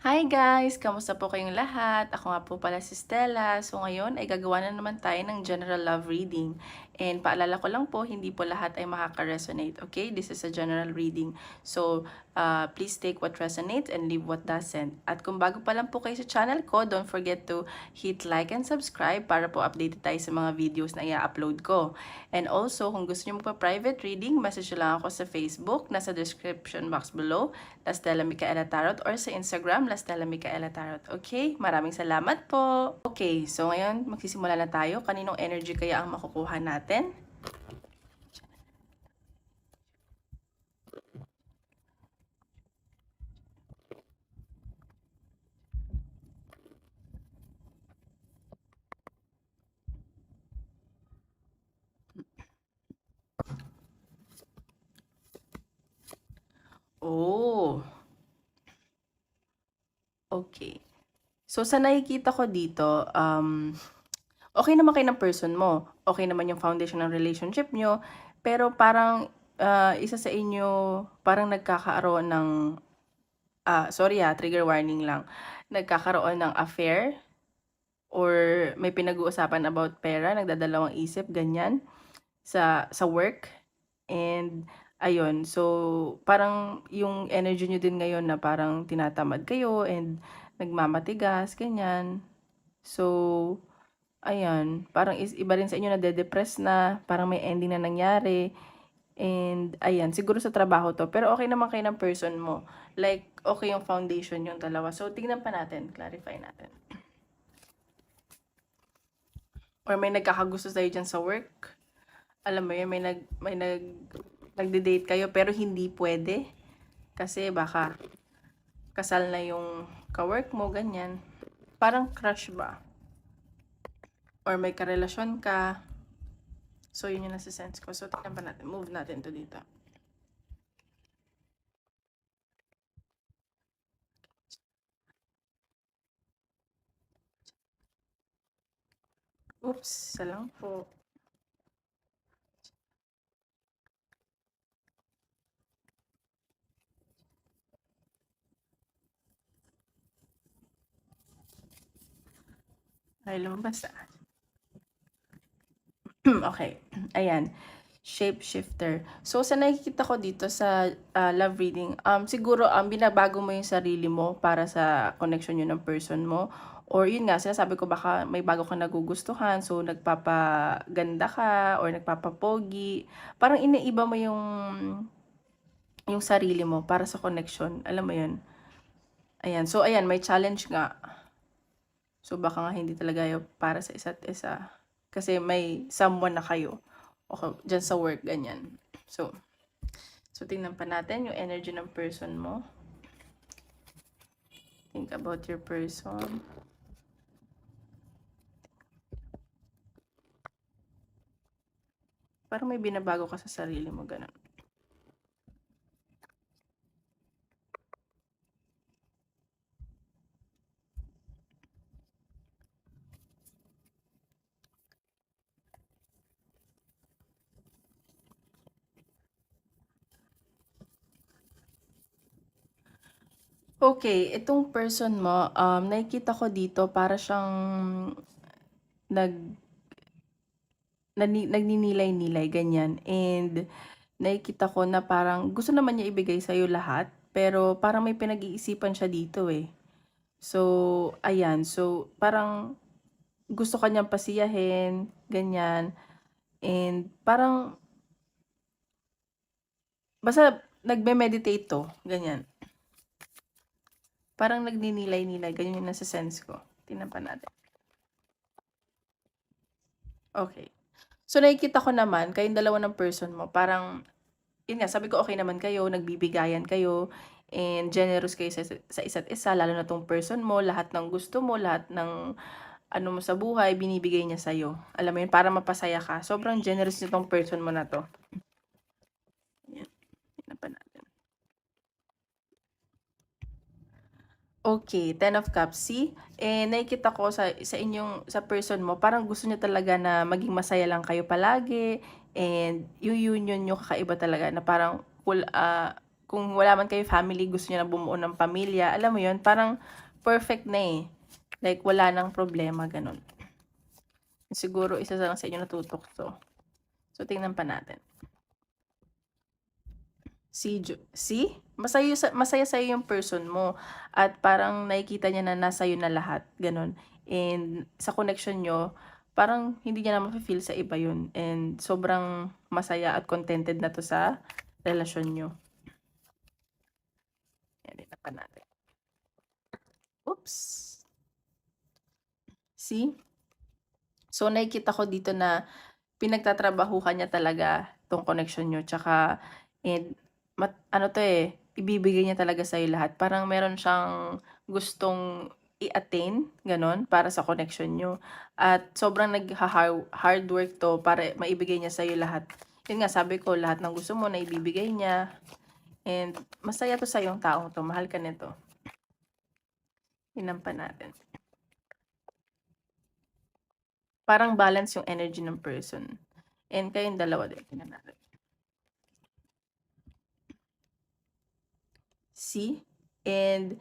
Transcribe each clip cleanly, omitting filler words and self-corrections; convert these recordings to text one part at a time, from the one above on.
Hi guys! Kamusta po kayong lahat? Ako nga po pala si Stella. So ngayon ay gagawa na naman tayo ng general love reading. And paalala ko lang po, hindi po lahat ay makaka-resonate. Okay? This is a general reading. So please take what resonates and leave what doesn't. At kung bago pa lang po kayo sa channel ko, don't forget to hit like and subscribe para po updated tayo sa mga videos na i-upload ko. And also, kung gusto nyo magpa-private reading, message lang ako sa Facebook, nasa description box below, La Stella Micaela Tarot, or sa Instagram, La Stella Micaela Tarot. Okay? Maraming salamat po! Okay, so ngayon magsisimula na tayo. Kaninong energy kaya ang makukuha natin? Oh, okay. So, sa nakikita ko dito, okay naman kayo ng person mo. Okay naman yung foundation ng relationship nyo. Pero parang isa sa inyo, parang nagkakaroon ng, sorry trigger warning lang. Nagkakaroon ng affair or may pinag-uusapan about pera, nagdadalawang isip, ganyan, sa work. And ayun, so parang yung energy nyo din ngayon na parang tinatamad kayo and nagmamatigas, ganyan. So, ayan, parang iba rin sa inyo nade-depress na, parang may ending na nangyari. And ayan, siguro sa trabaho to, pero okay naman kayo ng person mo. Like, okay yung foundation yung dalawa. So, tingnan pa natin, clarify natin. Or may nagkakagusto sa'yo dyan sa work. Alam mo yun, nagde-date kayo pero hindi pwede. Kasi baka kasal na yung ka-work mo, ganyan. Parang crush ba? Or may karelasyon ka. So, yun yung nasa sense ko. So, tingnan pa natin. Move natin to dito. Oops, isa lang po. Ay, lumabas okay, ayan. Shapeshifter. So, sa nakikita ko dito sa love reading, siguro binabago mo yung sarili mo para sa connection yun ng person mo. Or yun nga, sinasabi ko baka may bago kang nagugustuhan, so nagpapaganda ka or nagpapapogi. Parang iniiba mo yung sarili mo para sa connection. Alam mo yun? Ayan. So, ayan, may challenge nga. So, baka nga hindi talaga yung para sa isa't isa. Kasi may someone na kayo. O dyan sa work, ganyan. So tingnan pa natin yung energy ng person mo. Think about your person. Parang may binabago ka sa sarili mo, ganun. Okay, itong person mo, nakikita ko dito para siyang nag nagninilay-nilay, ganyan. And nakikita ko na parang gusto naman niya ibigay sa'yo lahat, pero parang may pinag-iisipan siya dito eh. So, ayan. So, parang gusto ka niyang pasiyahin, ganyan. And parang, basta nagme-meditate to, ganyan. Parang nagninilay-nilay, ganyan yung nasa sense ko. Tingnan pa natin. Okay. So, nakikita ko naman, kayong dalawa ng person mo, parang, yun nga, sabi ko okay naman kayo, nagbibigayan kayo, and generous kayo sa isa't isa, lalo na tong person mo, lahat ng gusto mo, lahat ng ano mo sa buhay, binibigay niya sa'yo. Alam mo yun, para mapasaya ka. Sobrang generous nitong person mo na to. Yan. Tingnan pa natin. Okay, 10 of Cups. See? Nakikita ko sa person mo, parang gusto niya talaga na maging masaya lang kayo palagi. And yung union nyo kakaiba talaga na parang kung wala man kayo family, gusto niyo na bumuo ng pamilya, alam mo yun, parang perfect na eh. Like, wala nang problema, ganun. Siguro, isa lang sa inyo natutokso. So, tingnan pa natin. See? Masaya sa'yo yung person mo. At parang nakikita niya na nasa iyo na lahat. Ganun. And sa connection nyo, parang hindi niya na ma-feel sa iba yun. And sobrang masaya at contented na to sa relasyon nyo. Yan, ito pa natin. Oops. See? So, nakikita ko dito na pinagtatrabahuhan niya talaga tong connection nyo. Tsaka, and, ano to eh, ibibigay niya talaga sa'yo lahat. Parang meron siyang gustong i-attain, ganon, para sa connection nyo. At sobrang nag-hard work to para maibigay niya sa'yo lahat. Yun nga, sabi ko, lahat ng gusto mo na ibibigay niya. And masaya to sa yung taong to. Mahal ka nito. Yun pa natin. Parang balance yung energy ng person. And kayong dalawa din. Tingnan natin. See? And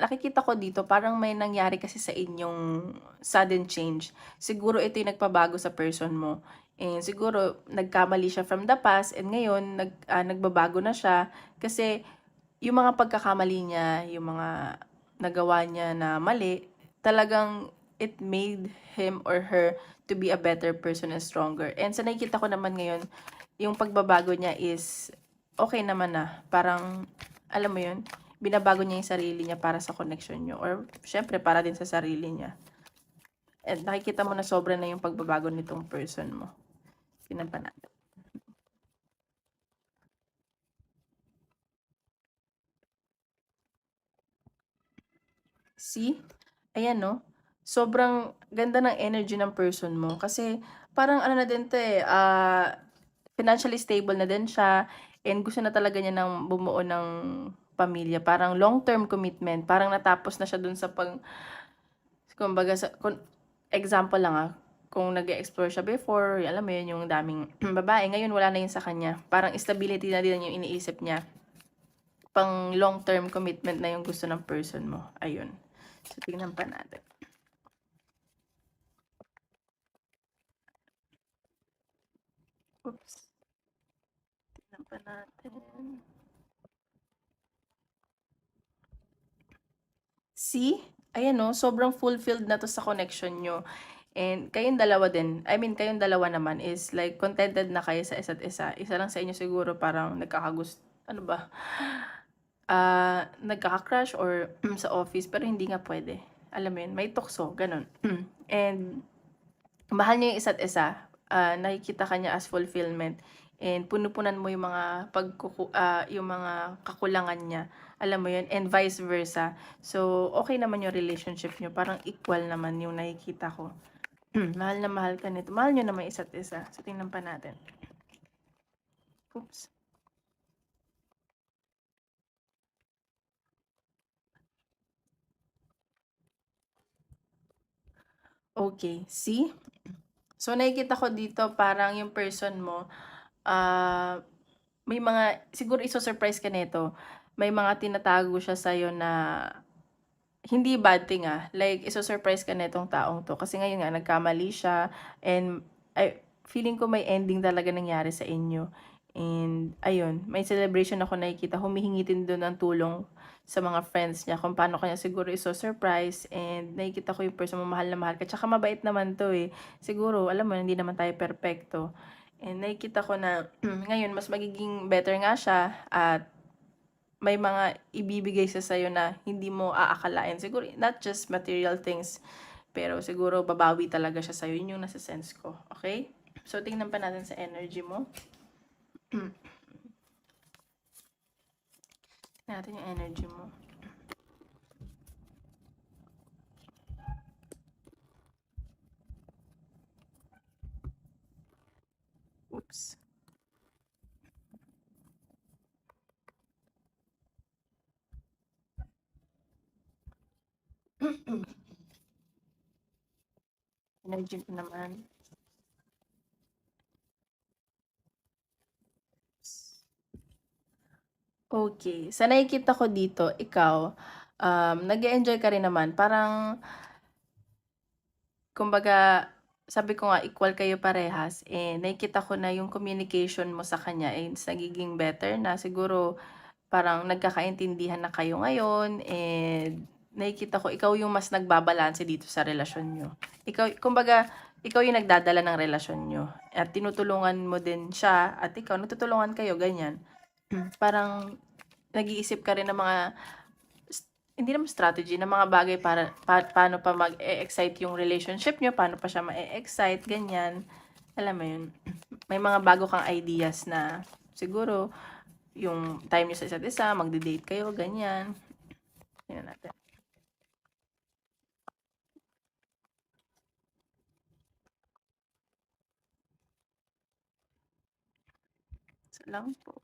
nakikita ko dito, parang may nangyari kasi sa inyong sudden change. Siguro ito yung nagpabago sa person mo. And siguro, nagkamali siya from the past, and ngayon, nagbabago na siya. Kasi, yung mga pagkakamali niya, yung mga nagawa niya na mali, talagang it made him or her to be a better person and stronger. And sa nakikita ko naman ngayon, yung pagbabago niya is okay naman na. Parang, alam mo yun, binabago niya yung sarili niya para sa connection niyo. Or, syempre, para din sa sarili niya. And nakikita mo na sobra na yung pagbabago nitong person mo. Tingnan pa natin. See? Ayan, no? Sobrang ganda ng energy ng person mo. Kasi, parang ano na din to eh, financially stable na din siya. And gusto na talaga niya ng bumuo ng pamilya. Parang long-term commitment. Parang natapos na siya dun sa kumbaga, example lang kung nag-explore siya before, alam mo yun, yung daming babae, ngayon wala na yun sa kanya. Parang stability na din yung iniisip niya. Pang long-term commitment na yung gusto ng person mo. Ayun. So, tingnan pa natin. Oops. Tingnan pa natin. See? Ayan no, sobrang fulfilled na to sa connection nyo. And kayong dalawa din, I mean, kayong dalawa naman is like contented na kayo sa isa't isa. Isa lang sa inyo siguro parang ano ba? Nagkaka-crush or sa office, pero hindi nga pwede. Alam mo yun, may tukso, ganun. And mahal niyo yung isa't isa. Nakikita ka niya as fulfillment. And punupunan mo yung mga yung mga kakulangan niya. Alam mo yun, and vice versa. So, okay naman yung relationship niyo. Parang equal naman yung nakikita ko. Mahal na mahal ka nito. Mahal niyo naman isa't isa. So, tingnan pa natin. Oops. Okay, see? So, nakikita ko dito parang yung person mo, may mga, siguro iso-surprise ka nito, may mga tinatago siya sa'yo na hindi bad thing like iso-surprise ka nitong taong to. Kasi ngayon nga, nagkamali siya, and feeling ko may ending talaga nangyari sa inyo. And, ayun, may celebration ako nakikita, humihingi din doon ng tulong sa mga friends niya kung paano kanya siguro iso-surprise. And nakikita ko yung person mo, mahal na mahal ka. Tsaka mabait naman to eh. Siguro, alam mo, hindi naman tayo perfecto. And nakikita ko na ngayon, mas magiging better nga siya at may mga ibibigay sa sa'yo na hindi mo aakalain. Siguro, not just material things, pero siguro babawi talaga siya sa'yo. Yun yung nasa sense ko. Okay? So, tingnan pa natin sa energy mo. Natin yung energy mo. Oops. Energy ko naman. Okay, sa nakikita ko dito ikaw, nag-e-enjoy ka rin naman parang kumbaga sabi ko nga equal kayo parehas, nakikita ko na yung communication mo sa kanya is nagiging better na siguro parang nagkakaintindihan na kayo ngayon and nakikita ko ikaw yung mas nagbabalanse dito sa relasyon niyo. Ikaw kumbaga ikaw yung nagdadala ng relasyon niyo at tinutulungan mo din siya at ikaw nagtutulungan kayo ganyan. Parang nag-iisip ka rin ng mga hindi naman strategy ng mga bagay para paano pa mag-e-excite yung relationship niyo, paano pa siya ma-e-excite, ganyan. Alam mo yun, may mga bago kang ideas na siguro yung time niyo sa isa't isa, magde-date kayo, ganyan. Tingnan natin. Isa lang po.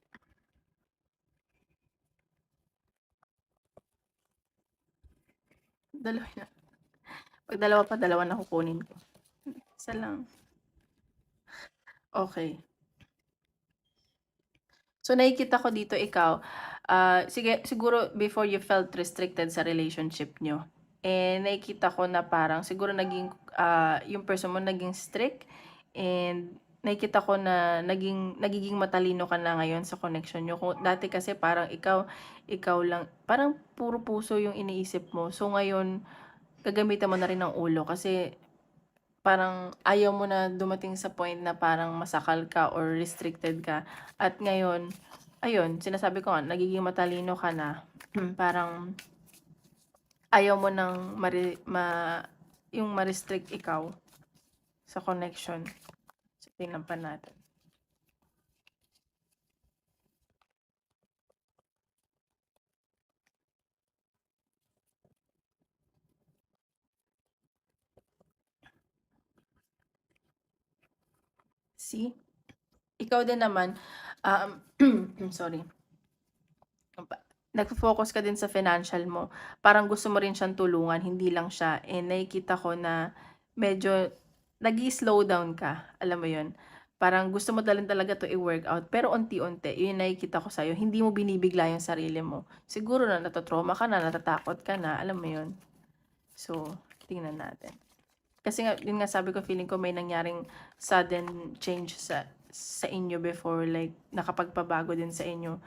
Dalawa na. Pag dalawa pa, dalawa na kukunin ko. Isa lang. Okay. So, nakikita ko dito ikaw, sige, siguro before you felt restricted sa relationship nyo, nakikita ko na parang siguro naging, yung person mo naging strict, and nakikita ko na nagiging matalino ka na ngayon sa connection nyo. Kung dati kasi parang ikaw lang, parang puro puso yung iniisip mo. So, ngayon, gagamitan mo na rin ng ulo kasi parang ayaw mo na dumating sa point na parang masakal ka or restricted ka. At ngayon, ayun, sinasabi ko nga, nagiging matalino ka na. Parang ayaw mo nang yung ma-restrict ikaw sa connection. So, tingnan pa natin. See? Ikaw din naman, um, sorry. Nagfo-focus ka din sa financial mo. Parang gusto mo rin siyang tulungan, hindi lang siya. Nakikita ko na medyo nag-i-slow down ka. Alam mo yun? Parang gusto mo dalhin talaga to i-workout. Pero unti-unti, yun yung nakikita ko sa'yo. Hindi mo binibigla yung sarili mo. Siguro na natatrauma ka na, natatakot ka na. Alam mo yun? So, tingnan natin. Kasi nga, yun nga sabi ko, feeling ko may nangyaring sudden change sa inyo before, like, nakapagpabago din sa inyo.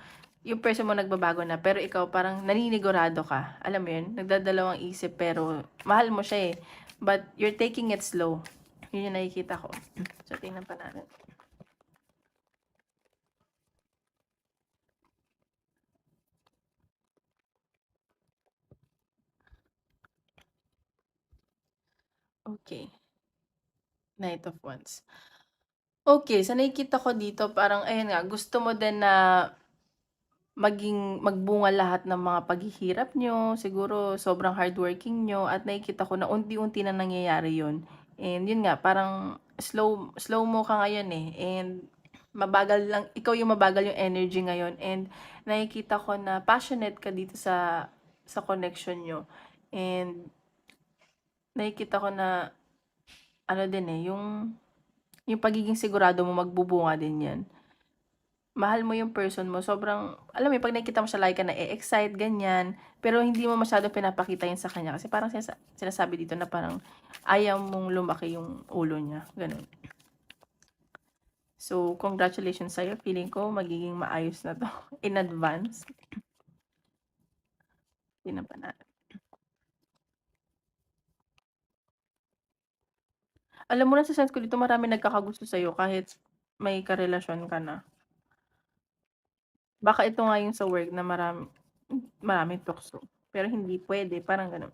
Yung person mo nagbabago na, pero ikaw parang naninigurado ka. Alam mo yun? Nagdadalawang isip, pero mahal mo siya eh. But you're taking it slow. Yun yung nakikita ko. So, tingnan pa natin. Okay. Knight of Wands. Okay, sa nakikita ko dito, parang, ayun nga, gusto mo din na magbunga lahat ng mga paghihirap nyo, siguro sobrang hardworking nyo, at nakikita ko na unti-unti na nangyayari yun. And yun nga, parang slow mo ka ngayon eh. And mabagal lang, ikaw yung mabagal yung energy ngayon. And nakikita ko na passionate ka dito sa connection nyo. And nakikita ko na, ano din eh, yung pagiging sigurado mo magbubunga din yan. Mahal mo yung person mo, sobrang, alam mo yun, pag nakikita mo siya lagi ka na-e-excite, ganyan, pero hindi mo masyadong pinapakita yun sa kanya kasi parang sinasabi dito na parang ayaw mong lumaki yung ulo niya, ganun. So, congratulations sa'yo, feeling ko magiging maayos na to in advance. Tingnan pa natin. Alam mo na sa sense ko dito marami nagkakagusto sa'yo kahit may karelasyon ka na. Baka ito nga yung sa work na maraming tukso, pero hindi pwede, parang ganun.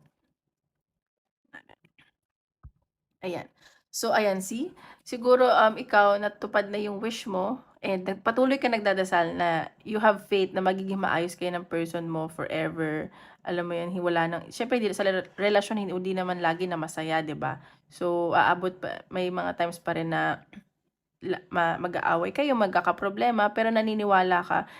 Ayan. So, ayan, see? Siguro, ikaw, natupad na yung wish mo, and patuloy ka nagdadasal na you have faith na magiging maayos kayo ng person mo forever. Alam mo yan, wala nang, syempre, sa relasyon, hindi naman lagi na masaya, di ba? So, aabot pa, may mga times pa rin na mag-aaway kayo, magkakaproblema, pero naniniwala ka,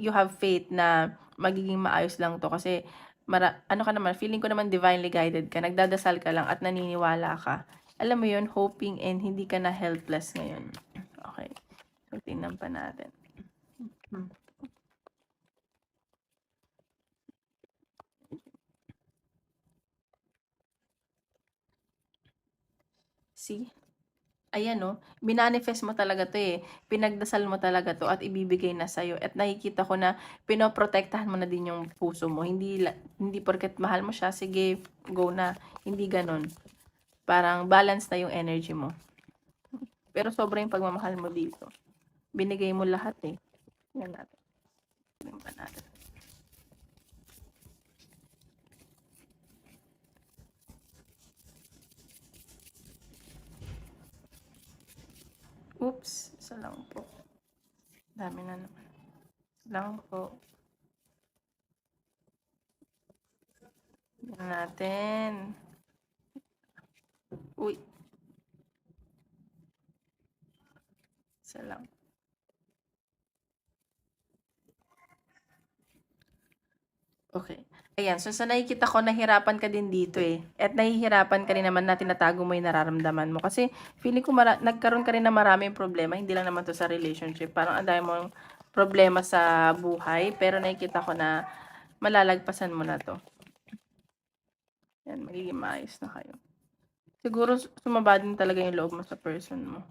you have faith na magiging maayos lang to kasi ano ka naman, feeling ko naman divinely guided ka, nagdadasal ka lang at naniniwala ka. Alam mo yun, hoping, and hindi ka na helpless ngayon. Okay. So, tingnan pa natin. See? Ayan 'no, minanifest mo talaga 'to, eh, pinagdasal mo talaga 'to at ibibigay na sa'yo at nakikita ko na pinoprotektahan mo na din yung puso mo, hindi porket mahal mo siya, sige go na, hindi gano'n. Parang balance na yung energy mo. Pero sobra yung pagmamahal mo dito, binigay mo lahat, eh. Tingnan natin, tingnan pa natin. Oops, isa lang po. Dami na naman. Isa lang po. Tingnan natin. Uy, isa lang. Okay. Ayan, so sa nakikita ko nahirapan ka din dito, eh, at nahihirapan ka rin naman na tinatago mo yung nararamdaman mo. Kasi feeling ko nagkaroon ka rin ng maraming problema, hindi lang naman 'to sa relationship, parang ang dami mong problema sa buhay, pero nakikita ko na malalagpasan mo na 'to. Yan, magiging maayos na kayo. Siguro sumaba din talaga yung loob mo sa person mo.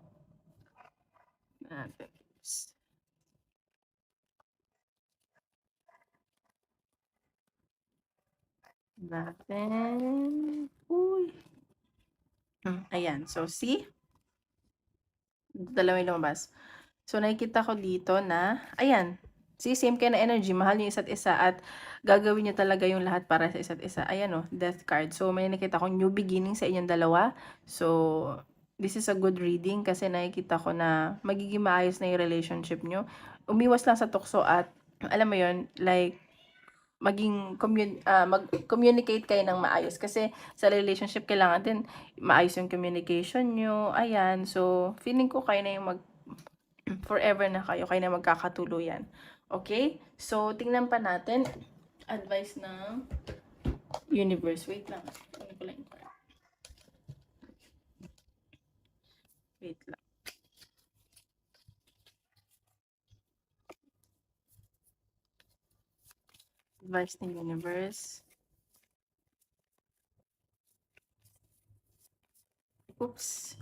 Natin. Natin. Uy. Ayan. So, see? Dalawa yung lumabas. So, nakikita ko dito na, ayan, see, same kayo na energy, mahal niyo isa't isa at gagawin niyo talaga yung lahat para sa isa't isa. Ayan o, death card. So, may nakita ko new beginning sa inyong dalawa. So, this is a good reading kasi nakikita ko na magiging maayos na yung relationship niyo. Umiwas lang sa tukso at, alam mo yun, like, mag-communicate kayo ng maayos kasi sa relationship kailangan din maayos yung communication nyo. Ayan, so feeling ko kayo na yung forever na kayo na magkakatuluyan. Okay? So, tingnan pa natin advice ng universe. Wait lang. Ano ko lang yung card? Wait lang. Advice ng universe. Oops.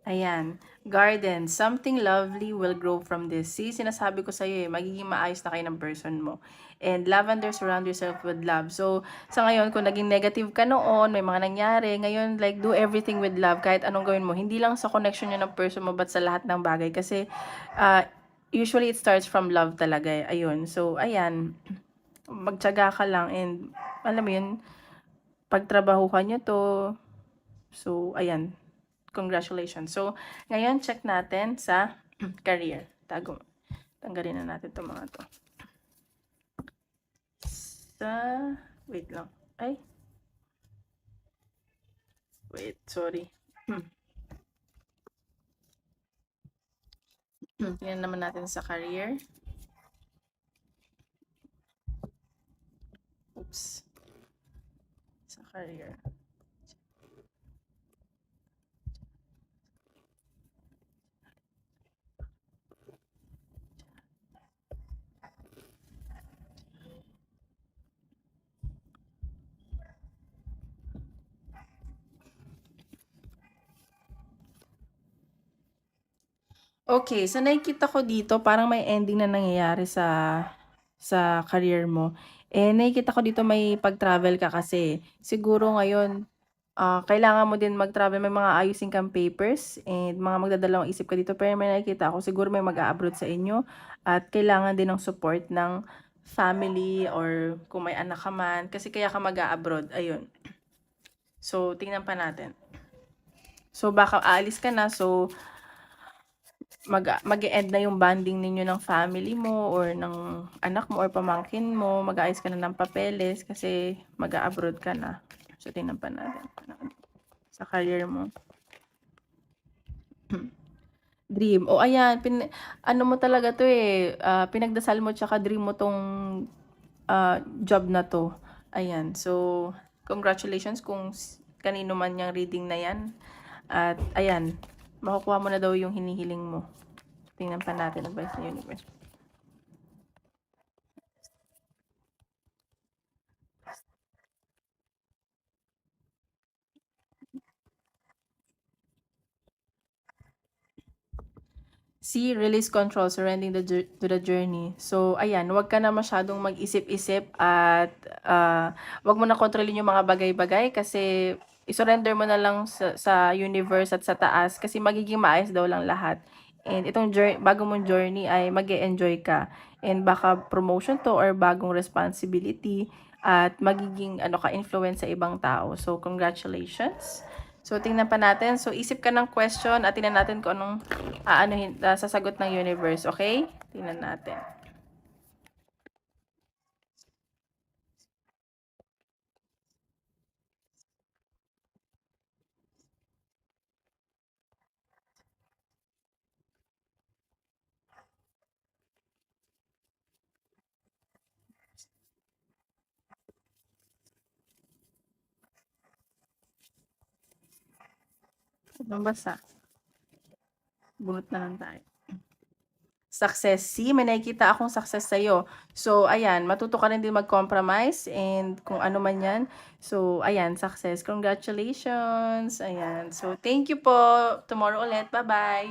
Ayan. Garden. Something lovely will grow from this. See, sinasabi ko sa'yo eh, magiging maayos na kayo ng person mo. And lavender, surround yourself with love. So, sa ngayon, kung naging negative ka noon, may mga nangyari, ngayon, like, do everything with love. Kahit anong gawin mo. Hindi lang sa connection nyo ng person mo, but sa lahat ng bagay. Kasi, usually, it starts from love talaga eh. Ayun. So, ayan. Magtiyaga ka lang and, alam mo yun, pagtrabahuhan nyo to. So, ayan. Congratulations. So, ngayon, check natin sa career. Tanggalin na natin itong mga to. Wait lang. Ay. Wait, sorry. Tingnan naman natin sa career. Oops. Sa career. Okay, so nakikita ko dito parang may ending na nangyayari sa career mo. Eh, nakikita ko dito may pag-travel ka kasi. Siguro ngayon, kailangan mo din mag-travel, may mga ayusin kang papers and mga magdadalawang isip ka dito. Pero may nakikita ako, siguro may mag-a-abroad sa inyo at kailangan din ng support ng family or kung may anak ka man. Kasi kaya ka mag-a-abroad. Ayun. So, tingnan pa natin. So, baka aalis ka na. So, mag-e-end na yung bonding ninyo ng family mo or ng anak mo or pamangkin mo, mag-aayos ka na ng papeles kasi mag-a-abroad ka na. So, tingnan pa natin sa career mo. Dream. O ayan, ano mo talaga to eh, pinagdasal mo tsaka dream mo tong job na to. Ayan, so congratulations kung kanino man yung reading na yan. At ayan, makukuha mo na daw yung hinihiling mo. Tingnan pa natin advice ng universe. C, release control, surrendering to the journey. So, ayan, huwag ka na masyadong mag-isip-isip at huwag mo na kontrolin yung mga bagay-bagay kasi isurrender mo na lang sa universe at sa taas kasi magiging maayos daw lang lahat. And itong bago mong journey ay mag-e-enjoy ka. And baka promotion to or bagong responsibility at magiging ano ka influence sa ibang tao. So, congratulations. So, tingnan pa natin. So, isip ka ng question at tingnan natin kung anong sasagot ng universe. Okay? Tingnan natin. Anong basa? Bunot na lang tayo. Success. See, may nakikita akong success sa'yo. So, ayan, matuto ka rin din mag-compromise and kung ano man yan. So, ayan, success. Congratulations. Ayan. So, thank you po. Tomorrow ulit. Bye-bye.